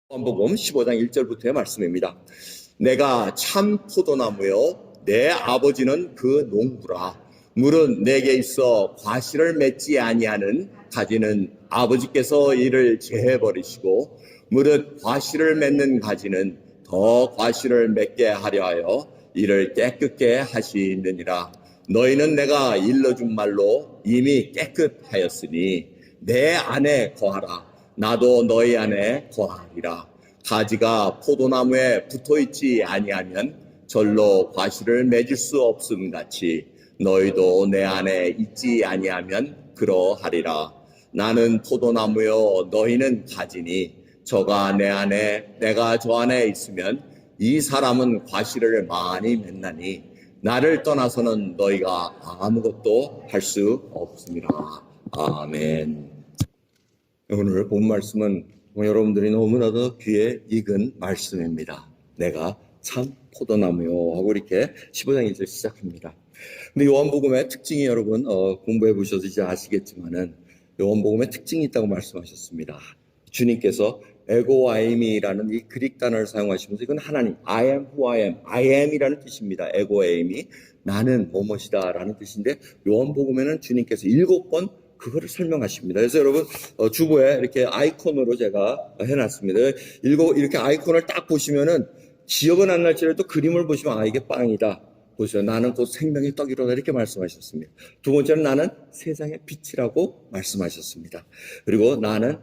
요한복음 15장 1절부터의 말씀입니다. 내가 참 포도나무요 내 아버지는 그 농부라. 물은 내게 있어 과실을 맺지 아니하는 가지는 아버지께서 이를 제해버리시고 무릇 과실을 맺는 가지는 더 과실을 맺게 하려 하여 이를 깨끗게 하시느니라. 너희는 내가 일러준 말로 이미 깨끗하였으니 내 안에 거하라. 나도 너희 안에 거하리라. 가지가 포도나무에 붙어있지 아니하면 절로 과실을 맺을 수 없음 같이 너희도 내 안에 있지 아니하면 그러하리라. 나는 포도나무요 너희는 가지니 저가 내 안에 내가 저 안에 있으면 이 사람은 과실을 많이 맺나니 나를 떠나서는 너희가 아무것도 할 수 없습니다. 아멘. 오늘 본 말씀은 여러분들이 너무나도 귀에 익은 말씀입니다. 내가 참 포도나무요 하고 이렇게 15장 1절 시작합니다. 근데 요한복음의 특징이 여러분 공부해 보셔서 이제 아시겠지만은 요한복음의 특징이 있다고 말씀하셨습니다. 주님께서 에고아임이라는 이 그릭 단어를 사용하시면서 이건 하나님, I am who I am이라는 뜻입니다. 에고아임이 나는 뭐뭐이다 라는 뜻인데 요한복음에는 주님께서 7번 그거를 설명하십니다. 그래서 여러분 주보에 이렇게 아이콘으로 제가 해놨습니다. 이렇게 아이콘을 딱 보시면은 기억은 안 날지라도 그림을 보시면 이게 빵이다. 보세요. 나는 곧 생명의 떡이로다 이렇게 말씀하셨습니다. 두 번째는 나는 세상의 빛이라고 말씀하셨습니다. 그리고 나는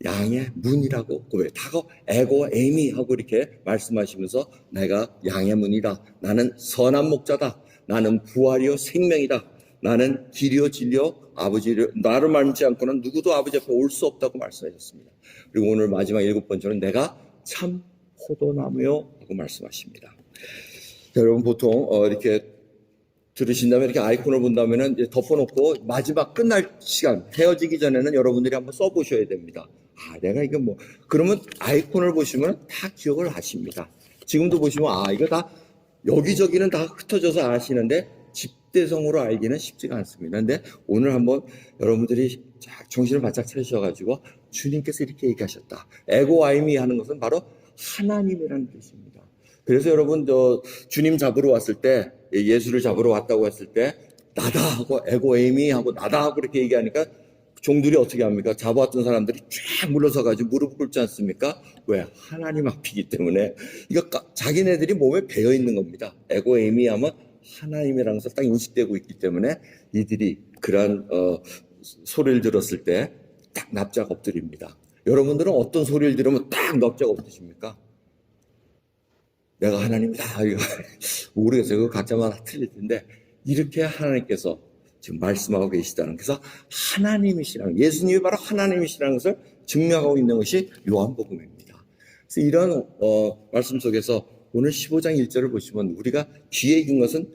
양의 문이라고 고백하고 에고 에미 하고 이렇게 말씀하시면서 내가 양의 문이다. 나는 선한 목자다. 나는 부활이요 생명이다. 나는 길이요 진리요 아버지를 나를 닮지 않고는 누구도 아버지 앞에 올 수 없다고 말씀하셨습니다. 그리고 오늘 마지막 7번째는 내가 참 포도나무요 하고 말씀하십니다. 여러분 보통 이렇게 들으신 다음에 이렇게 아이콘을 본다면은 이제 덮어놓고 마지막 끝날 시간 헤어지기 전에는 여러분들이 한번 써보셔야 됩니다. 내가 이거 뭐 그러면 아이콘을 보시면 다 기억을 하십니다. 지금도 보시면 이거 다 여기저기는 다 흩어져서 아시는데 집대성으로 알기는 쉽지가 않습니다. 근데 오늘 한번 여러분들이 정신을 바짝 차리셔가지고 주님께서 이렇게 얘기하셨다. 에고아이미 하는 것은 바로 하나님이라는 뜻입니다. 그래서 여러분 주님 잡으러 왔을 때 예수를 잡으러 왔다고 했을 때 나다 하고 에고에이미 하고 나다 하고 이렇게 얘기하니까 종들이 어떻게 합니까? 잡아왔던 사람들이 쫙 물러서가지고 무릎 꿇지 않습니까? 왜? 하나님 앞이기 때문에 이거 자기네들이 몸에 배어 있는 겁니다. 에고에이미 하면 하나님이라는 것을 딱 인식되고 있기 때문에 이들이 그러한 소리를 들었을 때 딱 납작 엎드립니다. 여러분들은 어떤 소리를 들으면 딱 납작 엎드십니까? 내가 하나님이다. 이거 모르겠어요. 그거 각자마다 틀릴 텐데 이렇게 하나님께서 지금 말씀하고 계시다는 그래서 하나님이시라는 예수님이 바로 하나님이시라는 것을 증명하고 있는 것이 요한복음입니다. 그래서 이런 말씀 속에서 오늘 15장 1절을 보시면 우리가 귀에 익은 것은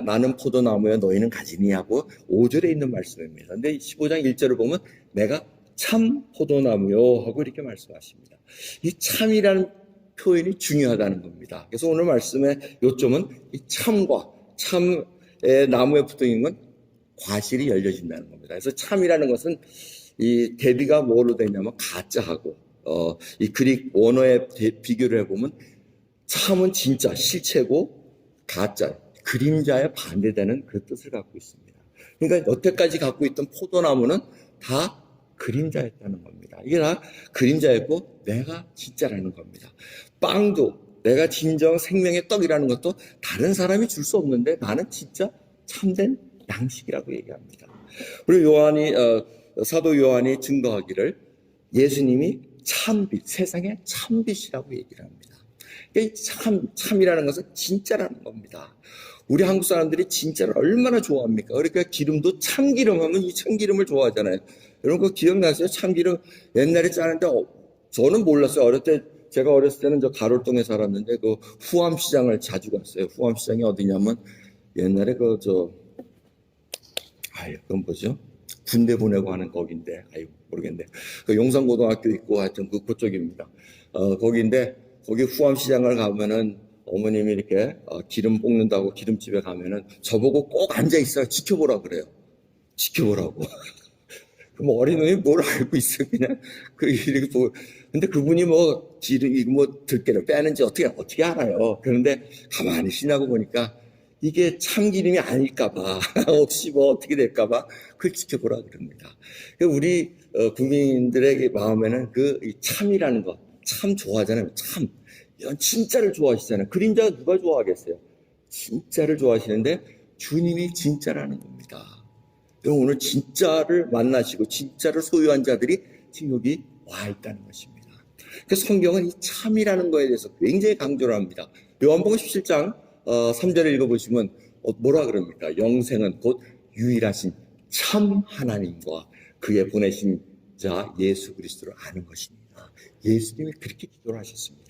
나는 포도나무야 너희는 가지니 하고 5절에 있는 말씀입니다. 근데 15장 1절을 보면 내가 참 포도나무요 하고 이렇게 말씀하십니다. 이 참이라는 표현이 중요하다는 겁니다. 그래서 오늘 말씀의 요점은 이 참과 참의 나무에 붙어 있는 건 과실이 열려진다는 겁니다. 그래서 참이라는 것은 이 대비가 뭐로 되냐면 가짜하고 이 그릭 원어에 비교를 해보면 참은 진짜 실체고 가짜 그림자에 반대되는 그 뜻을 갖고 있습니다. 그러니까 여태까지 갖고 있던 포도나무는 다 그림자였다는 겁니다. 이게 다 그림자였고 내가 진짜라는 겁니다. 빵도 내가 진정 생명의 떡이라는 것도 다른 사람이 줄 수 없는데 나는 진짜 참된 양식이라고 얘기합니다. 그리고 사도 요한이 증거하기를 예수님이 참빛, 세상의 참빛이라고 얘기를 합니다. 참이라는 것은 진짜라는 겁니다. 우리 한국 사람들이 진짜를 얼마나 좋아합니까? 그러니까 기름도 참기름 하면 이 참기름을 좋아하잖아요. 여러분 그거 기억나세요? 참기름 옛날에 짜는데 저는 몰랐어요. 제가 어렸을 때는 저 가롤동에 살았는데 그 후암시장을 자주 갔어요. 후암시장이 어디냐면 옛날에 그건 뭐죠? 군대 보내고 하는 거긴데 모르겠네. 그 용산고등학교 있고 하여튼 그쪽입니다. 거기인데 거기 후암시장을 가면은 어머님이 이렇게 기름 볶는다고 기름집에 가면은 저보고 꼭 앉아있어요. 지켜보라 그래요. 지켜보라고. 그럼 어린놈이 뭘 알고 있어. 그냥 이렇게 보고 근데 그분이 뭐 들깨를 빼는지 어떻게 알아요? 그런데 가만히 지나고 보니까 이게 참기름이 아닐까봐, 혹시 뭐 어떻게 될까봐 그걸 지켜보라 그럽니다. 우리 국민들에게 마음에는 이 참이라는 것, 참 좋아하잖아요. 참. 이건 진짜를 좋아하시잖아요. 그림자 누가 좋아하겠어요? 진짜를 좋아하시는데 주님이 진짜라는 겁니다. 오늘 진짜를 만나시고 진짜를 소유한 자들이 지금 여기 와 있다는 것입니다. 그래서 성경은 이 참이라는 거에 대해서 굉장히 강조를 합니다. 요한복음 17장 3절을 읽어보시면 뭐라 그럽니까? 영생은 곧 유일하신 참 하나님과 그의 보내신 자 예수 그리스도를 아는 것입니다. 예수님이 그렇게 기도를 하셨습니다.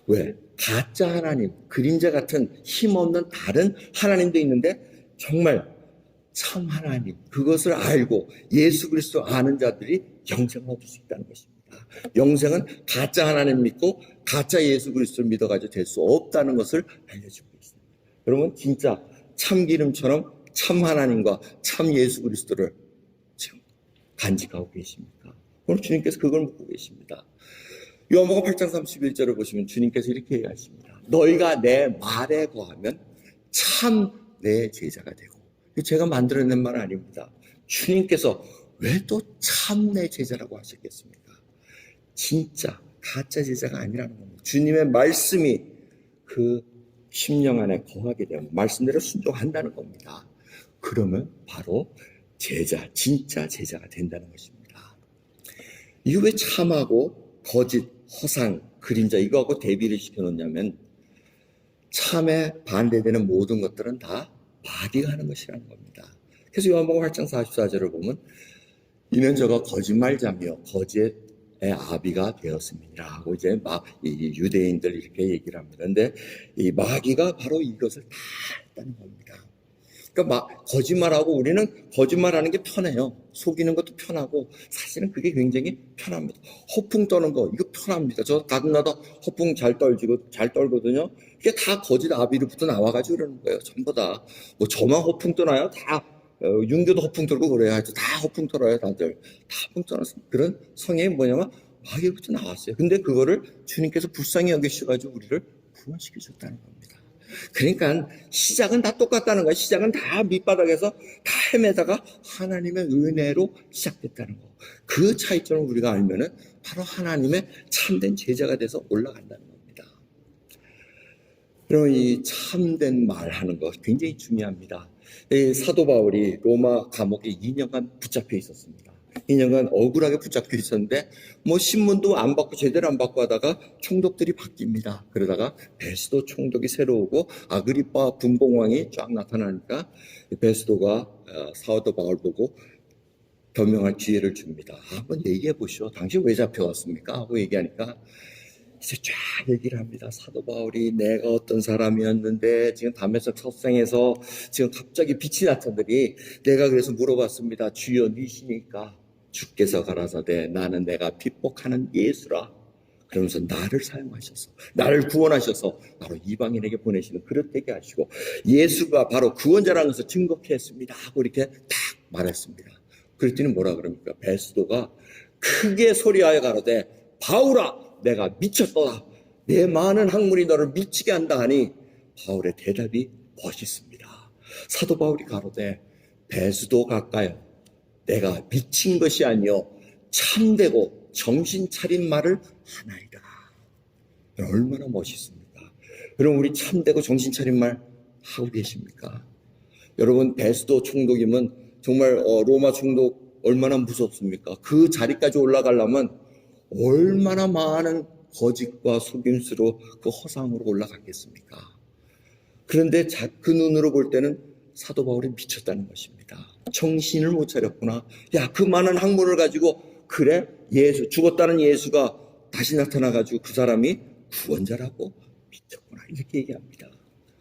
왜? 가짜 하나님, 그림자 같은 힘없는 다른 하나님도 있는데 정말 참 하나님, 그것을 알고 예수 그리스도 아는 자들이 영생을 얻을 수 있다는 것입니다. 영생은 가짜 하나님 믿고 가짜 예수 그리스도를 믿어가지고 될 수 없다는 것을 알려주고 있습니다. 여러분 진짜 참기름처럼 참 하나님과 참 예수 그리스도를 지금 간직하고 계십니까? 오늘 주님께서 그걸 묻고 계십니다. 요한복음 8장 31절을 보시면 주님께서 이렇게 얘기하십니다. 너희가 내 말에 거하면 참 내 제자가 되고. 제가 만들어낸 말 아닙니다. 주님께서 왜 또 참 내 제자라고 하셨겠습니까? 진짜 가짜 제자가 아니라는 겁니다. 주님의 말씀이 그 심령 안에 거하게 되면 말씀대로 순종한다는 겁니다. 그러면 바로 제자, 진짜 제자가 된다는 것입니다. 이게 왜 참하고 거짓, 허상, 그림자 이거하고 대비를 시켜놓냐면 참에 반대되는 모든 것들은 다 마귀가 하는 것이라는 겁니다. 그래서 요한복음 8장 44절을 보면 이는 저가 거짓말자며 거짓의 아비가 되었습니다 하고 이제 이 유대인들 이렇게 얘기를 합니다. 그런데 이 마귀가 바로 이것을 다 했다는 겁니다. 그러니까 거짓말하고 우리는 거짓말하는 게 편해요. 속이는 것도 편하고 사실은 그게 굉장히 편합니다. 허풍 떠는 거 이거 편합니다. 저 가끔가다 허풍 잘 떨거든요. 이게 다 거짓 아비로부터 나와가지고 그러는 거예요. 전부 다. 뭐 저만 허풍 떠나요? 다 윤교도 허풍 떨고 그래요. 다 허풍 떨어요. 다들 다 허풍 떠는 그런 성향이 뭐냐면 마귀로부터 나왔어요. 근데 그거를 주님께서 불쌍히 여기셔가지고 우리를 구원시켜 줬다는 겁니다. 그러니까 시작은 다 똑같다는 거예요. 시작은 다 밑바닥에서 다 헤매다가 하나님의 은혜로 시작됐다는 거. 그 차이점을 우리가 알면은 바로 하나님의 참된 제자가 돼서 올라간다는 겁니다. 그럼 이 참된 말하는 것 굉장히 중요합니다. 사도 바울이 로마 감옥에 2년간 붙잡혀 있었습니다. 2년간 억울하게 붙잡혀 있었는데 신문도 안 받고 제대로 안 받고 하다가 총독들이 바뀝니다. 그러다가 베스도 총독이 새로 오고 아그리파 분봉왕이 쫙 나타나니까 베스도가 사도 바울 보고 변명할 기회를 줍니다. 한번 얘기해 보시오. 당신 왜 잡혀갔습니까? 하고 얘기하니까 이제 쫙 얘기를 합니다. 사도 바울이 내가 어떤 사람이었는데 지금 담에색 석상에서 지금 갑자기 빛이 나타나더니 내가 그래서 물어봤습니다. 주여 니시니까 주께서 가라사대 나는 내가 핍박하는 예수라. 그러면서 나를 사용하셔서 나를 구원하셔서 바로 이방인에게 보내시는 그릇 되게 하시고 예수가 바로 구원자라는 것을 증거케 했습니다 하고 이렇게 딱 말했습니다. 그랬더니 뭐라 그럽니까? 베스도가 크게 소리하여 가로되 바울아 내가 미쳤도다. 내 많은 학문이 너를 미치게 한다 하니 바울의 대답이 멋있습니다. 사도 바울이 가로되 베스도 가까여 내가 미친 것이 아니요 참되고 정신 차린 말을 하나이다. 얼마나 멋있습니까? 여러분 우리 참되고 정신 차린 말 하고 계십니까? 여러분 베스도 총독이면 정말 로마 총독 얼마나 무섭습니까? 그 자리까지 올라가려면 얼마나 많은 거짓과 속임수로 그 허상으로 올라갔겠습니까? 그런데 그 눈으로 볼 때는 사도 바울이 미쳤다는 것입니다. 정신을 못 차렸구나. 야, 그 많은 학문을 가지고 그래? 죽었다는 예수가 다시 나타나가지고 그 사람이 구원자라고 미쳤구나. 이렇게 얘기합니다.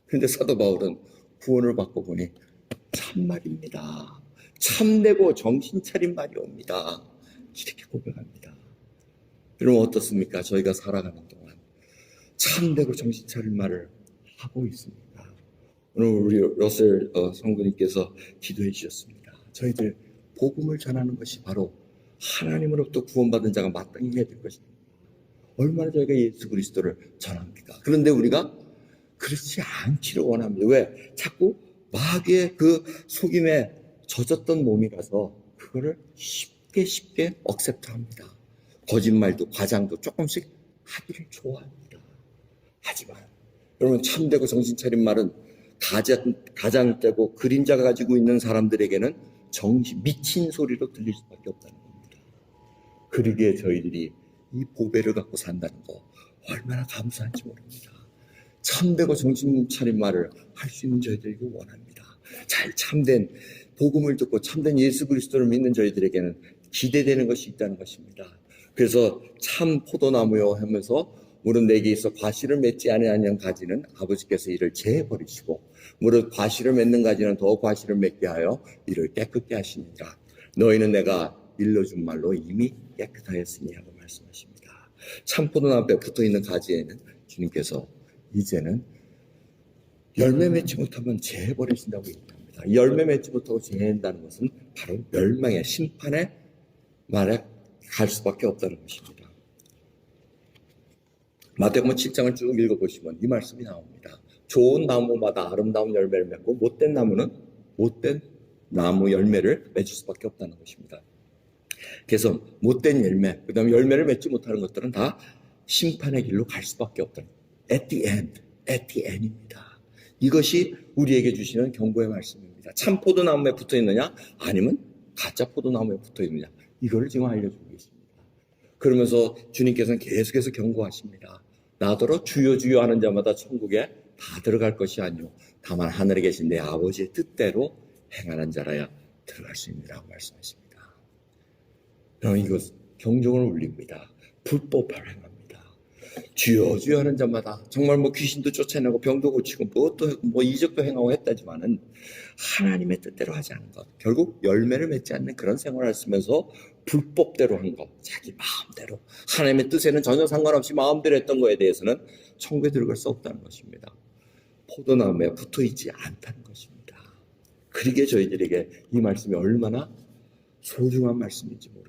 그런데 사도 바울은 구원을 받고 보니 참말입니다. 참되고 정신 차린 말이옵니다. 이렇게 고백합니다. 여러분 어떻습니까? 저희가 살아가는 동안 참되고 정신 차린 말을 하고 있습니다. 오늘 우리 러셀 성도님께서 기도해 주셨습니다. 저희들 복음을 전하는 것이 바로 하나님으로부터 구원받은 자가 마땅히 해야 될 것입니다. 얼마나 저희가 예수 그리스도를 전합니까? 그런데 우리가 그렇지 않기를 원합니다. 왜? 자꾸 마귀의 그 속임에 젖었던 몸이라서 그거를 쉽게 억셉트합니다. 거짓말도 과장도 조금씩 하기를 좋아합니다. 하지만 여러분, 참되고 정신 차린 말은 가장되고 그림자가 가지고 있는 사람들에게는 미친 소리로 들릴 수밖에 없다는 겁니다. 그러기에 저희들이 이 보배를 갖고 산다는 거 얼마나 감사한지 모릅니다. 참되고 정신 차린 말을 할 수 있는 저희들에게 원합니다. 잘 참된 복음을 듣고 참된 예수 그리스도를 믿는 저희들에게는 기대되는 것이 있다는 것입니다. 그래서 참 포도나무요 하면서 무릇 내게 있어 과실을 맺지 아니하는 가지는 아버지께서 이를 제해버리시고 무릇 과실을 맺는 가지는 더 과실을 맺게 하여 이를 깨끗게 하시니라. 너희는 내가 일러준 말로 이미 깨끗하였으니 하고 말씀하십니다. 참 포도나무 앞에 붙어있는 가지에는 주님께서 이제는 열매 맺지 못하면 제해버리신다고 얘기합니다. 열매 맺지 못하고 제한다는 것은 바로 멸망의 심판의 말에 갈 수밖에 없다는 것입니다. 마태복음 7장을 쭉 읽어보시면 이 말씀이 나옵니다. 좋은 나무마다 아름다운 열매를 맺고 못된 나무는 못된 나무 열매를 맺을 수밖에 없다는 것입니다. 그래서 못된 열매, 그 다음에 열매를 맺지 못하는 것들은 다 심판의 길로 갈 수밖에 없다는 at the end입니다. 이것이 우리에게 주시는 경고의 말씀입니다. 참 포도나무에 붙어 있느냐 아니면 가짜 포도나무에 붙어 있느냐, 이거를 지금 알려주고 계십니다. 그러면서 주님께서는 계속해서 경고하십니다. 나더러 주여 주여 하는 자마다 천국에 다 들어갈 것이 아니오 다만 하늘에 계신 내 아버지의 뜻대로 행하는 자라야 들어갈 수 있느라고 말씀하십니다. 여러분, 이것 경종을 울립니다. 불법을 행합니다. 주여 주여 하는 자마다 정말 귀신도 쫓아내고 병도 고치고 무엇도 하고 이적도 행하고 했다지만은 하나님의 뜻대로 하지 않은 것, 결국 열매를 맺지 않는 그런 생활을 하시면서 불법대로 한 것, 자기 마음대로 하나님의 뜻에는 전혀 상관없이 마음대로 했던 것에 대해서는 천국에 들어갈 수 없다는 것입니다. 포도나무에 붙어있지 않다는 것입니다. 그러기에 저희들에게 이 말씀이 얼마나 소중한 말씀인지 모릅니다.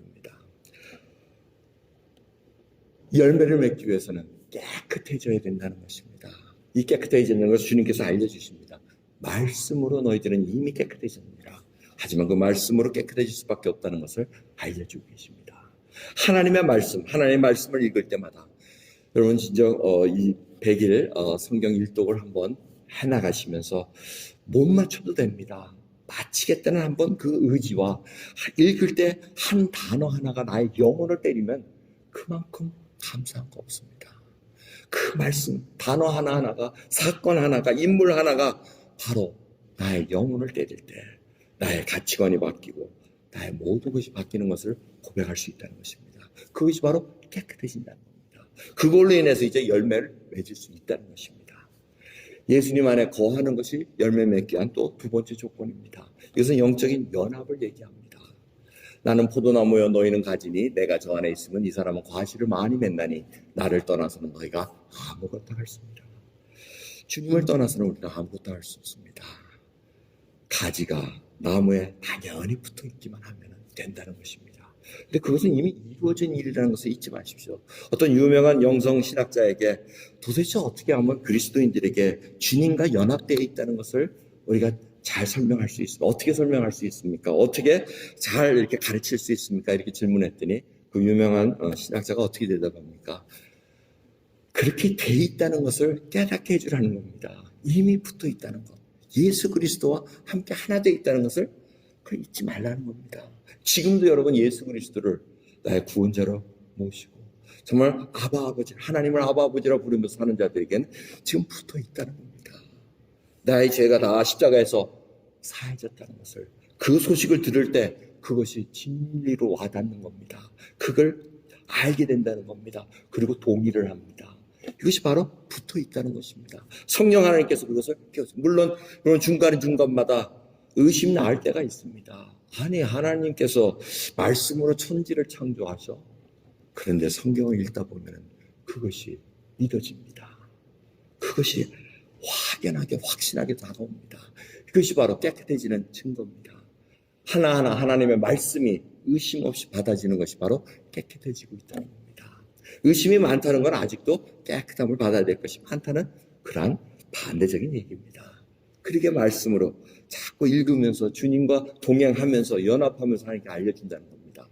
열매를 맺기 위해서는 깨끗해져야 된다는 것입니다. 이 깨끗해지는 것을 주님께서 알려주십니다. 말씀으로 너희들은 이미 깨끗해졌느니라. 하지만 그 말씀으로 깨끗해질 수밖에 없다는 것을 알려주고 계십니다. 하나님의 말씀을 읽을 때마다 여러분 진짜 이 100일 성경 일독을 한번 해나가시면서 못 맞춰도 됩니다. 마치겠다는 한번 그 의지와 읽을 때 한 단어 하나가 나의 영혼을 때리면 그만큼 감사한 거 없습니다. 그 말씀, 단어 하나하나가, 사건 하나가, 인물 하나가 바로 나의 영혼을 때릴 때 나의 가치관이 바뀌고 나의 모든 것이 바뀌는 것을 고백할 수 있다는 것입니다. 그것이 바로 깨끗해진다는 겁니다. 그걸로 인해서 이제 열매를 맺을 수 있다는 것입니다. 예수님 안에 거하는 것이 열매 맺기 위한 또 두 번째 조건입니다. 이것은 영적인 연합을 얘기합니다. 나는 포도나무여 너희는 가지니 내가 저 안에 있으면 이 사람은 과실을 많이 맺나니 나를 떠나서는 너희가 아무것도 할 수 없느니라. 주님을 떠나서는 우리가 아무것도 할 수 없습니다. 가지가 나무에 당연히 붙어 있기만 하면 된다는 것입니다. 근데 그것은 이미 이루어진 일이라는 것을 잊지 마십시오. 어떤 유명한 영성 신학자에게 도대체 어떻게 하면 그리스도인들에게 주님과 연합되어 있다는 것을 우리가 잘 설명할 수 있습니까? 어떻게 설명할 수 있습니까? 어떻게 잘 이렇게 가르칠 수 있습니까? 이렇게 질문했더니 그 유명한 신학자가 어떻게 대답합니까? 그렇게 돼 있다는 것을 깨닫게 해주라는 겁니다. 이미 붙어 있다는 것. 예수 그리스도와 함께 하나 되어 있다는 것을 잊지 말라는 겁니다. 지금도 여러분 예수 그리스도를 나의 구원자로 모시고 정말 아버지, 하나님을 아버지라 부르면서 사는 자들에게는 지금 붙어 있다는 겁니다. 나의 죄가 다 십자가에서 사해졌다는 것을, 그 소식을 들을 때 그것이 진리로 와닿는 겁니다. 그걸 알게 된다는 겁니다. 그리고 동의를 합니다. 이것이 바로 붙어 있다는 것입니다. 성령 하나님께서 그것을 물론 중간마다 의심 나올 때가 있습니다. 아니, 하나님께서 말씀으로 천지를 창조하셔. 그런데 성경을 읽다 보면 그것이 믿어집니다. 그것이 확연하게 확신하게 다가옵니다. 그것이 바로 깨끗해지는 증거입니다. 하나하나 하나님의 말씀이 의심 없이 받아지는 것이 바로 깨끗해지고 있다는 겁니다. 의심이 많다는 건 아직도 깨끗함을 받아야 될 것이 많다는 그러한 반대적인 얘기입니다. 그렇게 말씀으로 자꾸 읽으면서 주님과 동행하면서 연합하면서 하나님께 알려준다는 겁니다.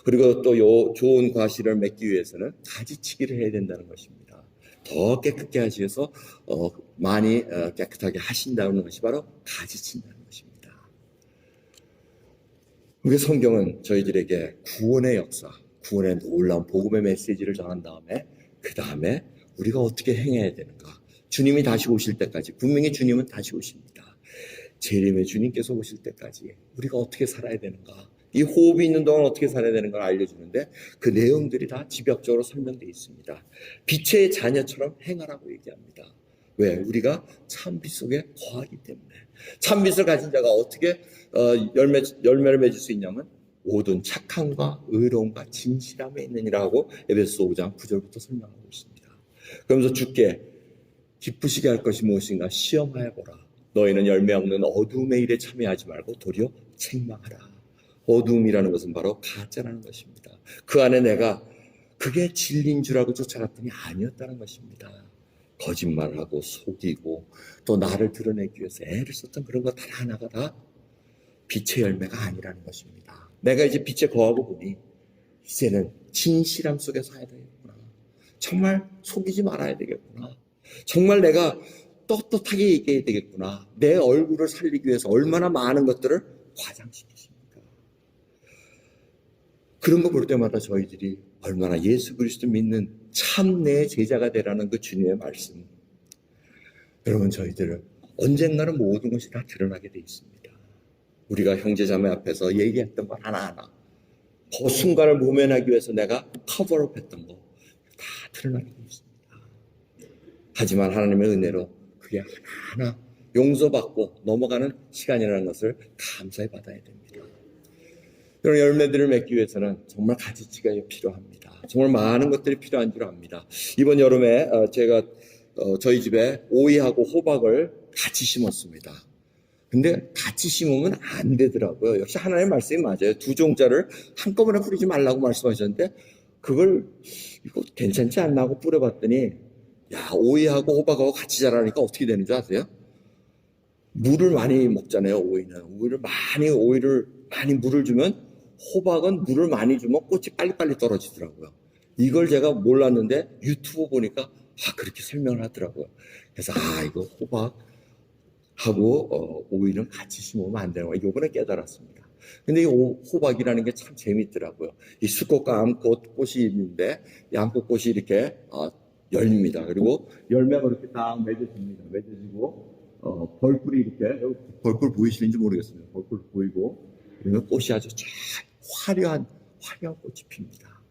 그리고 또 좋은 과실을 맺기 위해서는 가지치기를 해야 된다는 것입니다. 더 깨끗게 하시 위해서 많이 깨끗하게 하신다는 것이 바로 가지친다는 것입니다. 우리 성경은 저희들에게 구원의 역사, 구원의 놀라운 복음의 메시지를 전한 다음에 그 다음에 우리가 어떻게 행해야 되는가, 주님이 다시 오실 때까지, 분명히 주님은 다시 오십니다. 재림의 주님께서 오실 때까지 우리가 어떻게 살아야 되는가, 이 호흡이 있는 동안 어떻게 살아야 되는 걸 알려주는데 그 내용들이 다 집약적으로 설명되어 있습니다. 빛의 자녀처럼 행하라고 얘기합니다. 왜? 우리가 참빛 속에 거하기 때문에. 참빛을 가진 자가 어떻게 열매를 맺을 수 있냐면 모든 착함과 의로움과 진실함에 있느니라고 에베소 5장 9절부터 설명하고 있습니다. 그러면서 주께 기쁘시게 할 것이 무엇인가 시험하여 보라. 너희는 열매 없는 어두움의 일에 참여하지 말고 도리어 책망하라. 어두움이라는 것은 바로 가짜라는 것입니다. 그 안에 내가 그게 진리인 줄 알고 쫓아갔더니 아니었다는 것입니다. 거짓말을 하고 속이고 또 나를 드러내기 위해서 애를 썼던 그런 것 하나가 다 빛의 열매가 아니라는 것입니다. 내가 이제 빛에 거하고 보니 이제는 진실함 속에 살아야 되겠구나. 정말 속이지 말아야 되겠구나. 정말 내가 떳떳하게 얘기해야 되겠구나. 내 얼굴을 살리기 위해서 얼마나 많은 것들을 과장시키십니까? 그런 거 볼 때마다 저희들이 얼마나 예수 그리스도 믿는 참 내 제자가 되라는 그 주님의 말씀. 여러분, 저희들은 언젠가는 모든 것이 다 드러나게 돼 있습니다. 우리가 형제자매 앞에서 얘기했던 것 하나하나, 그 순간을 모면하기 위해서 내가 커버업 했던 거 다 드러나게 돼 있습니다. 하지만 하나님의 은혜로 그게 하나하나 용서받고 넘어가는 시간이라는 것을 감사히 받아야 됩니다. 이런 열매들을 맺기 위해서는 정말 가지치기가 필요합니다. 정말 많은 것들이 필요한 줄 압니다. 이번 여름에 제가 저희 집에 오이하고 호박을 같이 심었습니다. 근데 같이 심으면 안 되더라고요. 역시 하나님의 말씀이 맞아요. 두 종자를 한꺼번에 뿌리지 말라고 말씀하셨는데 그걸 이거 괜찮지 않나 하고 뿌려봤더니 오이하고 호박하고 같이 자라니까 어떻게 되는 줄 아세요? 물을 많이 먹잖아요. 오이를 많이 물을 주면 호박은 물을 많이 주면 꽃이 빨리빨리 떨어지더라고요. 이걸 제가 몰랐는데 유튜브 보니까 그렇게 설명을 하더라고요. 그래서 이거 호박하고 오이는 같이 심으면 안 되는 거예요. 이번에 깨달았습니다. 근데 이 호박이라는 게 참 재밌더라고요. 이 수꽃과 암꽃이 있는데 이 암꽃꽃이 이렇게 열립니다. 그리고 열매가 이렇게 딱 맺어집니다. 맺어지고 벌꿀이 이렇게, 벌꿀 보이시는지 모르겠습니다. 벌꿀 보이고, 그러면 꽃이 아주 화려한 꽃이 핍니다.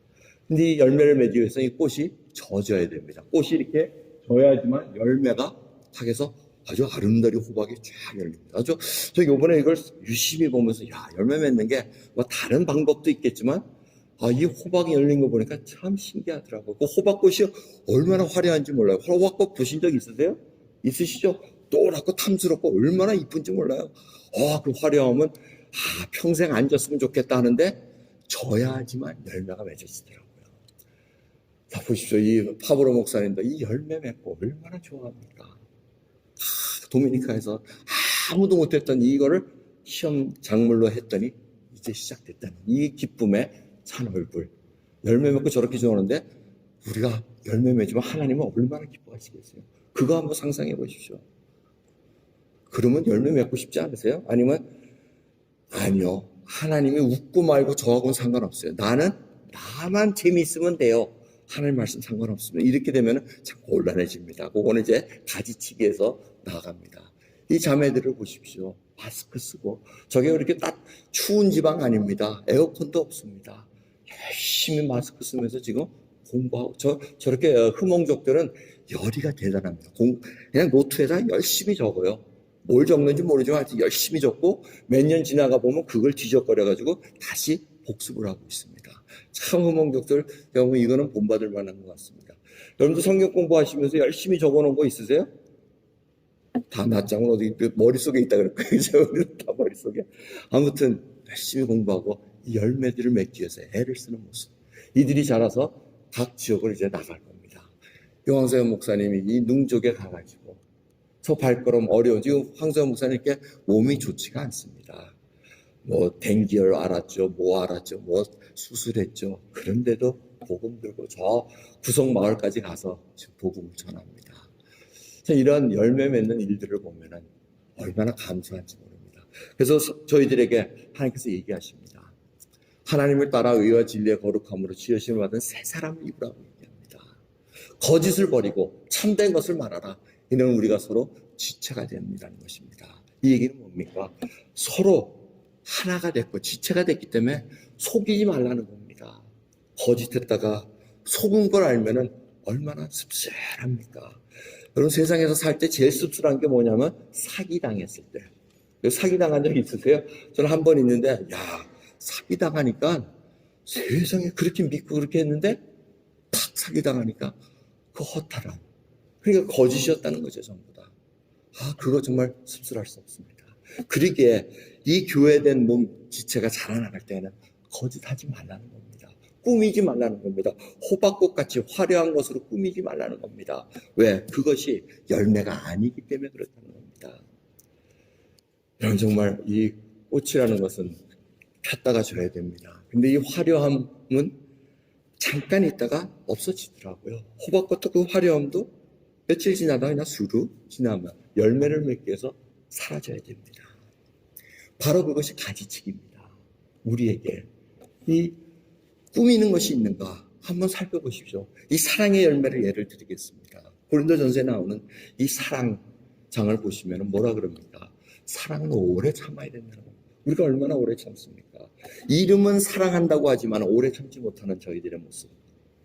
근데 이 열매를 맺기 위해서 이 꽃이 젖어야 됩니다. 꽃이 이렇게 져야지만 열매가 탁해서 아주 아름다리 호박이 쫙 열립니다. 저 요번에 이걸 유심히 보면서, 열매 맺는 게 뭐 다른 방법도 있겠지만, 이 호박이 열린 거 보니까 참 신기하더라고요. 그 호박꽃이 얼마나 화려한지 몰라요. 호박꽃 보신 적 있으세요? 있으시죠? 노랗고 탐스럽고 얼마나 이쁜지 몰라요. 그 화려함은 평생 앉았으면 좋겠다 하는데 져야지만 열매가 맺어지더라고요. 자, 보십시오. 이 파브로 목사님도 이 열매 맺고 얼마나 좋아합니까? 도미니카에서 아무도 못했던 이거를 시험 작물로 했더니 이제 시작됐다는 이 기쁨에 찬 얼굴. 열매 맺고 저렇게 좋아하는데 우리가 열매 맺으면 하나님은 얼마나 기뻐하시겠어요? 그거 한번 상상해 보십시오. 그러면 열매 맺고 싶지 않으세요? 아니요. 하나님이 웃고 말고 저하고는 상관없어요. 나만 재미있으면 돼요. 하나님 말씀 상관없으면. 이렇게 되면 참 곤란해집니다. 그거는 이제 가지치기에서 나아갑니다. 이 자매들을 보십시오. 마스크 쓰고. 저게 그렇게 딱 추운 지방 아닙니다. 에어컨도 없습니다. 열심히 마스크 쓰면서 지금 공부하고. 저렇게 흐몽족들은 열의가 대단합니다. 그냥 노트에다 열심히 적어요. 뭘 적는지 모르지만 열심히 적고 몇 년 지나가 보면 그걸 뒤적거려가지고 다시 복습을 하고 있습니다. 참 흐몽족들, 여러분 이거는 본받을 만한 것 같습니다. 여러분도 성경 공부하시면서 열심히 적어놓은 거 있으세요? 다 낱장은 어디 머릿속에 있다 그럴 거예요. 다 머릿속에. 아무튼 열심히 공부하고 이 열매들을 맺기 위해서 애를 쓰는 모습. 이들이 자라서 각 지역을 이제 나갈 겁니다. 황세현 목사님이 이 능족에 가가지고 저 발걸음 어려운, 지금 황세현 목사님께 몸이 좋지가 않습니다. 뭐 댕기열 알았죠, 뭐 알았죠, 뭐 수술했죠. 그런데도 복음 들고 저 구석 마을까지 가서 지금 복음을 전합니다. 이런 열매 맺는 일들을 보면은 얼마나 감사한지 모릅니다. 그래서 저희들에게 하나님께서 얘기하십니다. 하나님을 따라 의와 진리의 거룩함으로 지으심을 받은 새 사람을 입으라고 얘기합니다. 거짓을 버리고 참된 것을 말하라. 이는 우리가 서로 지체가 된다는 것입니다. 이 얘기는 뭡니까? 서로 하나가 됐고 지체가 됐기 때문에 속이지 말라는 겁니다. 거짓했다가 속은 걸 알면은 얼마나 씁쓸합니까? 여러분, 세상에서 살 때 제일 씁쓸한 게 뭐냐면 사기당했을 때. 사기당한 적 있으세요? 저는 한 번 있는데, 야, 사기당하니까 세상에 그렇게 믿고 그렇게 했는데 탁 사기당하니까 그 허탈함. 그러니까 거짓이었다는 거죠, 전부 다. 그거 정말 씁쓸할 수 없습니다. 그러기에 이 교회된 몸 지체가 자라나갈 때는 거짓하지 말라는 겁니다. 꾸미지 말라는 겁니다. 호박꽃같이 화려한 것으로 꾸미지 말라는 겁니다. 왜? 그것이 열매가 아니기 때문에 그렇다는 겁니다. 여러분, 정말 이 꽃이라는 것은 폈다가 져야 됩니다. 근데 이 화려함은 잠깐 있다가 없어지더라고요. 호박꽃도 그 화려함도 며칠 지나다가 그냥 수루 지나면 열매를 맺기 위해서 사라져야 됩니다. 바로 그것이 가지치기입니다. 우리에게 이 꾸미는 것이 있는가 한번 살펴보십시오. 이 사랑의 열매를 예를 드리겠습니다. 고린도전서에 나오는 이 사랑장을 보시면 뭐라 그럽니까? 사랑은 오래 참아야 된다는 겁니다. 우리가 얼마나 오래 참습니까? 이름은 사랑한다고 하지만 오래 참지 못하는 저희들의 모습.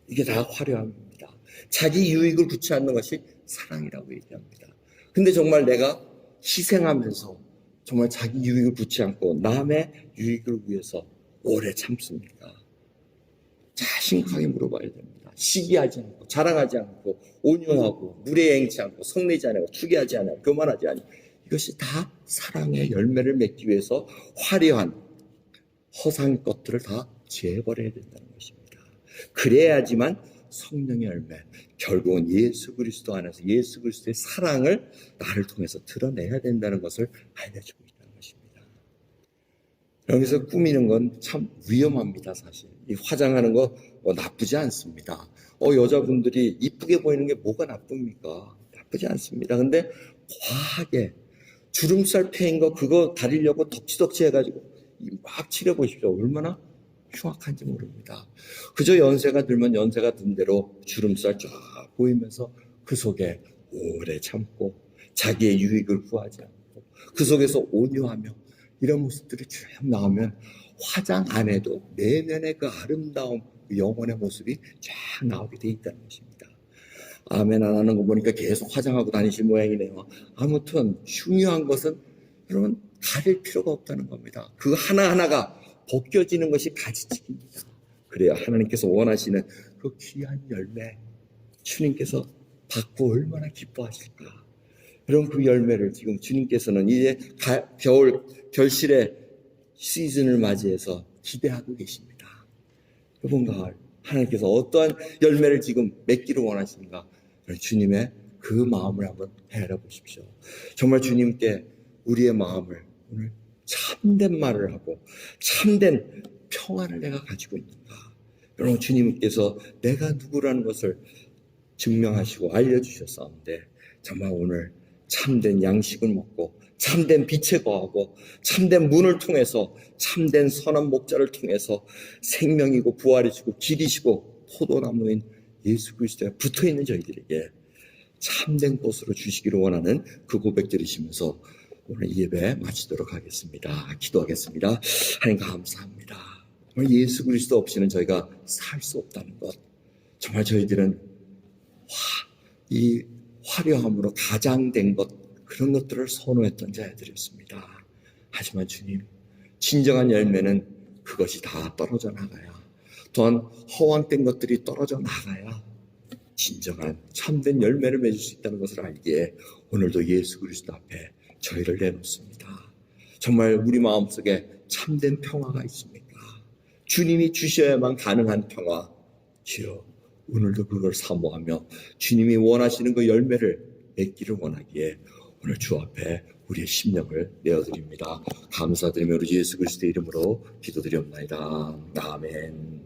이게 다 화려함입니다. 자기 유익을 구치 않는 것이 사랑이라고 얘기합니다. 근데 정말 내가 희생하면서 정말 자기 유익을 구치 않고 남의 유익을 위해서 오래 참습니까? 자신하게 물어봐야 됩니다. 시기하지 않고 자랑하지 않고 온유하고 무례행치 않고 성내지 않고 투기하지 않고 교만하지 않고 이것이 다 사랑의 열매를 맺기 위해서 화려한 허상 것들을 다 제해버려야 된다는 것입니다. 그래야지만 성령의 열매, 결국은 예수 그리스도 안에서 예수 그리스도의 사랑을 나를 통해서 드러내야 된다는 것을 알려주고 있다는 것입니다. 여기서 꾸미는 건 참 위험합니다. 사실 이 화장하는 거 나쁘지 않습니다. 여자분들이 이쁘게 보이는 게 뭐가 나쁩니까? 나쁘지 않습니다. 근데 과하게 주름살 패인 거 그거 가리려고 덕지덕지 해가지고 막 칠해보십시오. 얼마나 흉악한지 모릅니다. 그저 연세가 들면 연세가 든 대로 주름살 쫙 보이면서 그 속에 오래 참고 자기의 유익을 구하지 않고 그 속에서 온유하며 이런 모습들이 쭉 나오면 화장 안 해도 내면의 그 아름다움, 그 영혼의 모습이 쫙 나오게 돼 있다는 것입니다. 아멘 안 하는 거 보니까 계속 화장하고 다니실 모양이네요. 아무튼 중요한 것은 여러분 가릴 필요가 없다는 겁니다. 그 하나하나가 벗겨지는 것이 가지치기입니다. 그래야 하나님께서 원하시는 그 귀한 열매 주님께서 받고 얼마나 기뻐하실까. 여러분 그 열매를 지금 주님께서는 이제 겨울 결실의 시즌을 맞이해서 기대하고 계십니다. 이번 가을 하나님께서 어떠한 열매를 지금 맺기를 원하십니까? 주님의 그 마음을 한번 헤아려 보십시오. 정말 주님께 우리의 마음을 오늘 참된 말을 하고 참된 평안을 내가 가지고 있는가? 여러분 주님께서 내가 누구라는 것을 증명하시고 알려주셨었는데 정말 오늘 참된 양식을 먹고 참된 빛에 거하고 참된 문을 통해서 참된 선한 목자를 통해서 생명이고 부활이시고 길이시고 포도나무인 예수 그리스도에 붙어있는 저희들에게 참된 것으로 주시기를 원하는 그 고백 들으시면서 오늘 이 예배 마치도록 하겠습니다. 기도하겠습니다. 하나님 감사합니다. 정말 예수 그리스도 없이는 저희가 살 수 없다는 것. 정말 저희들은 이 화려함으로 가장된 것, 그런 것들을 선호했던 자들이었습니다. 하지만 주님, 진정한 열매는 그것이 다 떨어져 나가야, 또한 허황된 것들이 떨어져 나가야 진정한 참된 열매를 맺을 수 있다는 것을 알기에 오늘도 예수 그리스도 앞에 저희를 내놓습니다. 정말 우리 마음속에 참된 평화가 있습니까? 주님이 주셔야만 가능한 평화, 주여 오늘도 그걸 사모하며 주님이 원하시는 그 열매를 맺기를 원하기에 오늘 주 앞에 우리의 심령을 내어드립니다. 감사드리며 우리 예수 그리스도의 이름으로 기도드리옵나이다. 아멘.